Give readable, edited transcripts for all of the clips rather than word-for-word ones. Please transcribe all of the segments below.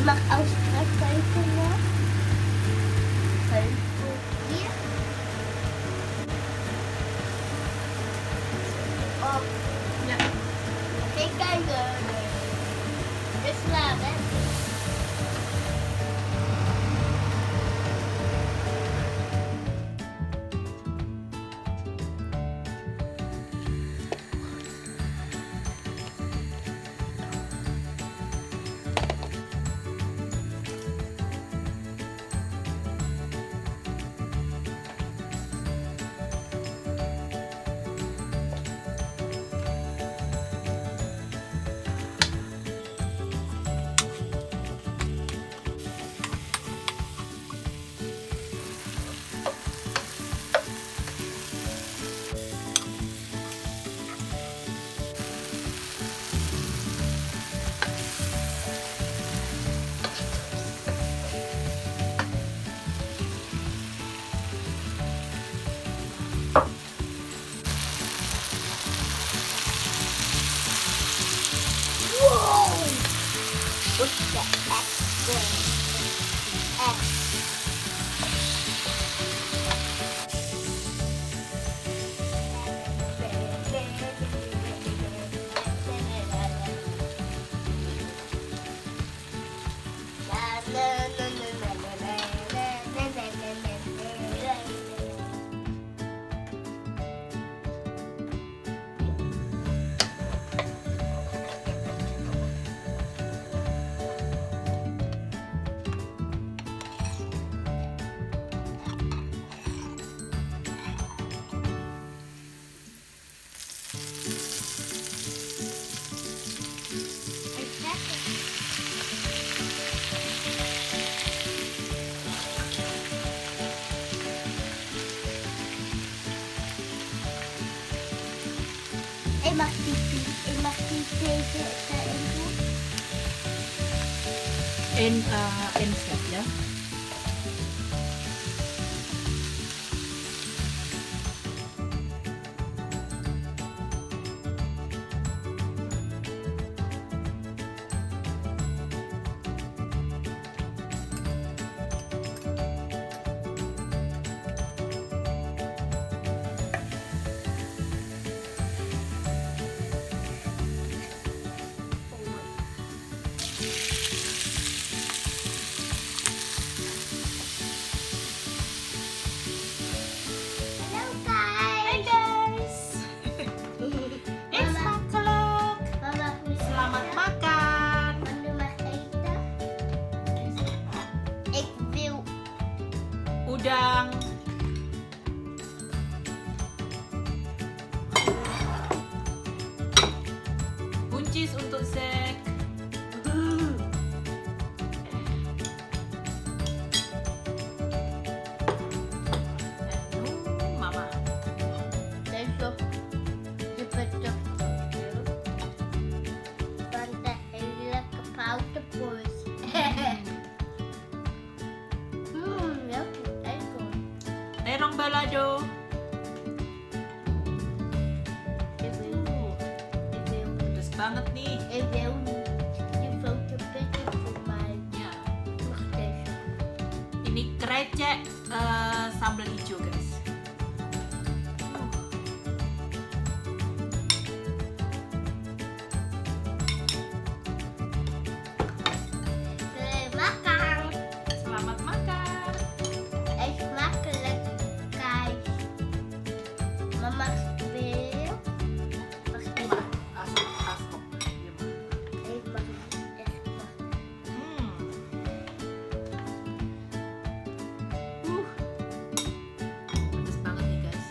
Je mag ausgestrekt tekenen. Hier. Oh. Ya. Kijk kijken. Dus klaar, hè? Ik mag die deze erin doen. En siap ya. Udang. Buncis untuk Zack. Mama. Deze je bedoelt van de hele gepoute poes. Terong balado. Pedes banget nih. Ik wil je foto pikken voor mij. Ya. Wacht even. Ini krecek sambal hijau, guys. Makan. Selamat makan. Eet smakelijk, guys. Mama wil. Wacht even. Asok. Ik mag echt wachten. Pedes banget nih, guys.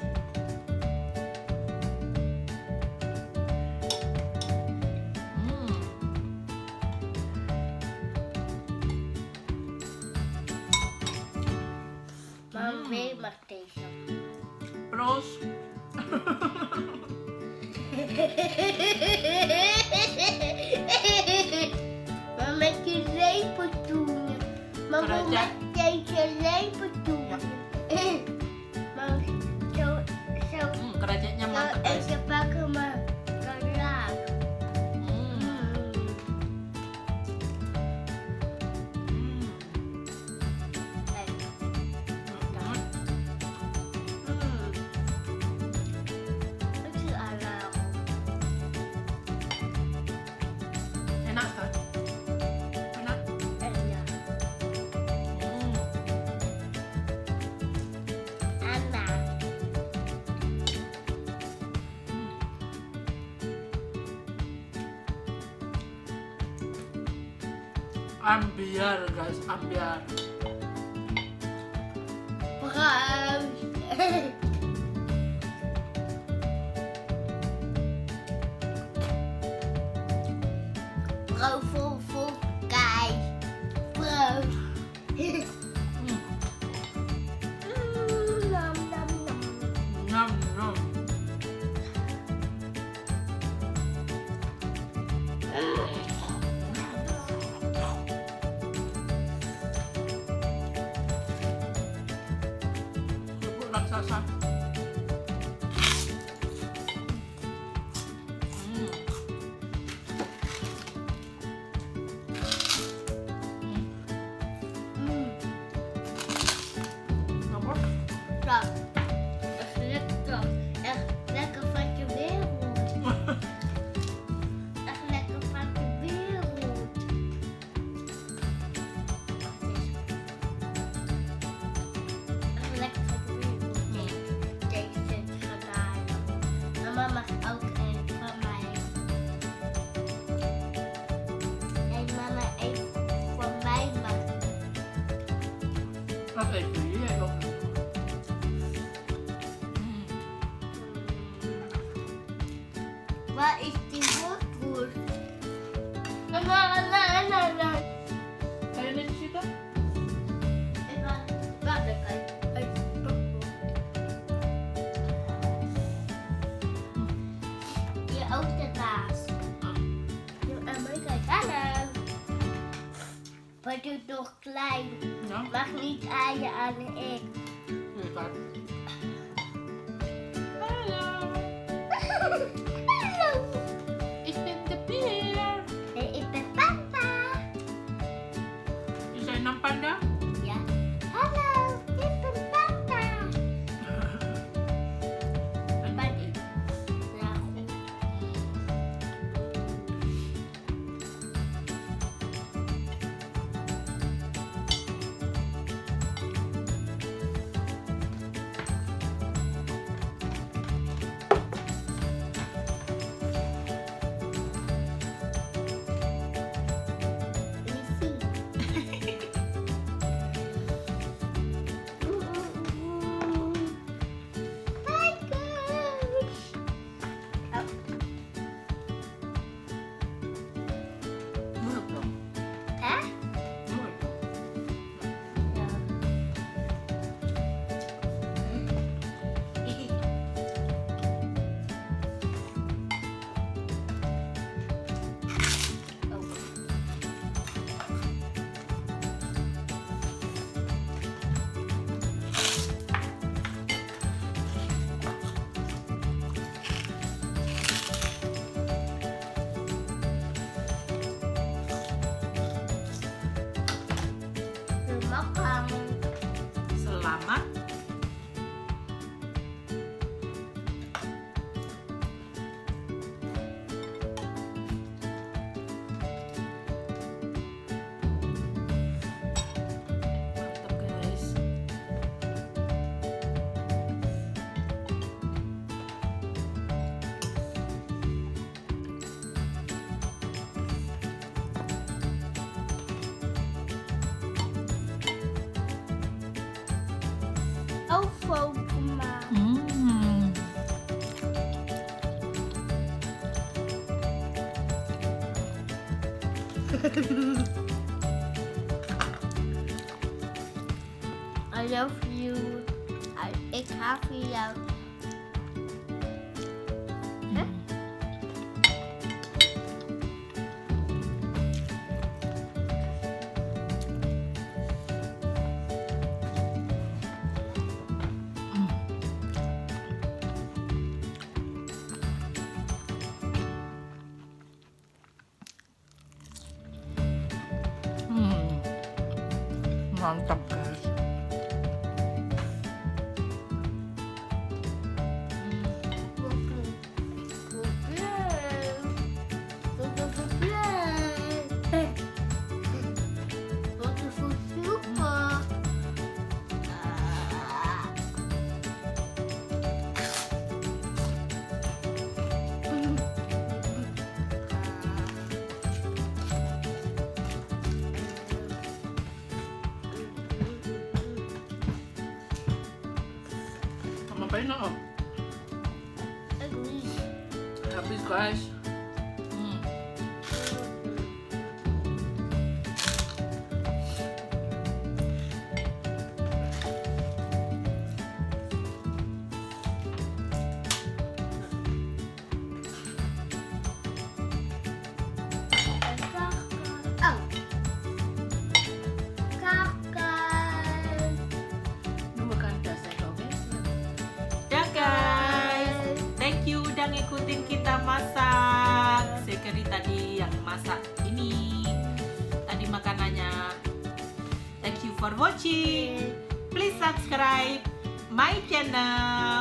Mama wil mag deze. Proost. Maar met je lepel doen. Maar Krecek. met deze lepel doen. Maar zo, Kereceknya zo mantap, guys. even pakken maar geraak. Ambyar guys, ambyar. Braus. Brau full guys. Brau. Nom nom nom. Nyam nyam. Kerupuk raksasa. Apa? Bra. Dat is lekker. Echt lekker van je wereld. Echt lekker van je wereld. Echt lekker van je wereld. Nee, deze zit gedaan. Mama mag ook een van mij. En mama een van mij mag. Dat even hier nog. Waar is die wortelroer? Mama. Kan je niet zitten? Je ook de baas. Je Amerika, hallo. Wat doet nog klein? Ja. Mag niet aaien aan de ik. Hier, kijk. Hallo. Ik ben de beer. Nee, ik ben papa. Is hij een panda? Ja. Hallo, ik ben papa. En Maar- ik. Ja, goed. Moeilijk toch? Hè? Moeilijk toch? Ja. Makan. Selamat. Mantap guys. Oh, Fokema. I love you. Ik hou van jou. Hè? Mantap guys. Ngapain no? Habis guys. Ya guys, thank you udah ngikutin kita masak. Sekali tadi yang masak ini. Tadi makanannya. Thank you for watching. Please subscribe my channel.